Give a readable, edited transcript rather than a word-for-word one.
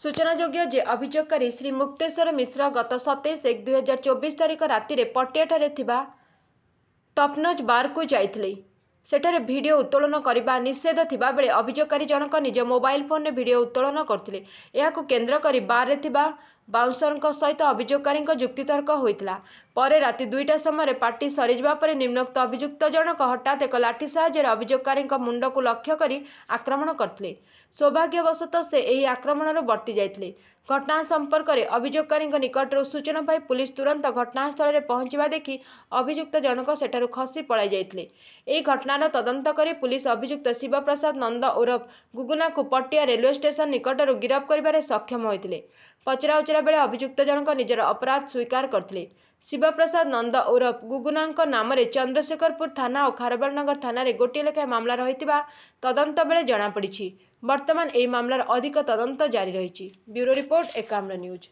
सूचनायोग्य जे अभियोगकारी श्री मुक्तेश्वर मिश्र गत 27/1/2024 तारिख राति पटियाठारे थिबा टपनज बार को जाइथिले। सेठारे भिडियो उत्तोलन करने निषेध थिबा बेले अभियोगकारी जनक निज मोबाइल फोन में भिडियो उत्तोलन करथिले। एहाकु केन्द्र करी बार रे थिबा बाउंसरଙ୍କ सहित अभियोगकारी युक्तितर्क होइतिला। परे राति 2टा समय पार्टी सरीजिबा परे निम्नोक्त अभियुक्त जनक हठात एक लाठी साहाय्य अभियोगकारी मुंड को लक्ष्य करी आक्रमण करथिले। सौभाग्यवशतः से ଏହି आक्रमणରୁ ବର୍ତ୍ତି ଯାଇଥିଲେ। घटना संपर्क में अभियोगकारी निकटर सूचना पाई पुलिस तुरंत घटनास्थल में पहुंचवा देखि अभियुक्त जनक सेठारु खसी पलाई जाइथिले। एही घटनार तदंत करी पुलिस अभियुक्त शिवप्रसाद नंद उर्फ गुगुना को पटिया रेलवे स्टेशन निकटर गिरफ करिबारे सक्षम होइथिले। पचरा उचरा बेले अभियुक्त जनक निजर अपराध स्वीकार करथिले। शिवप्रसाद नंद उर्फ गुगुना नाम चंद्रशेखरपुर थाना और खारबेलनगर थाना रे गोटे लेखाएं मामला रही तदंत बेले जनापड़ी। वर्तमान एही मामलार अधिक तदंत जारी रही। Bureau report Ekamra news.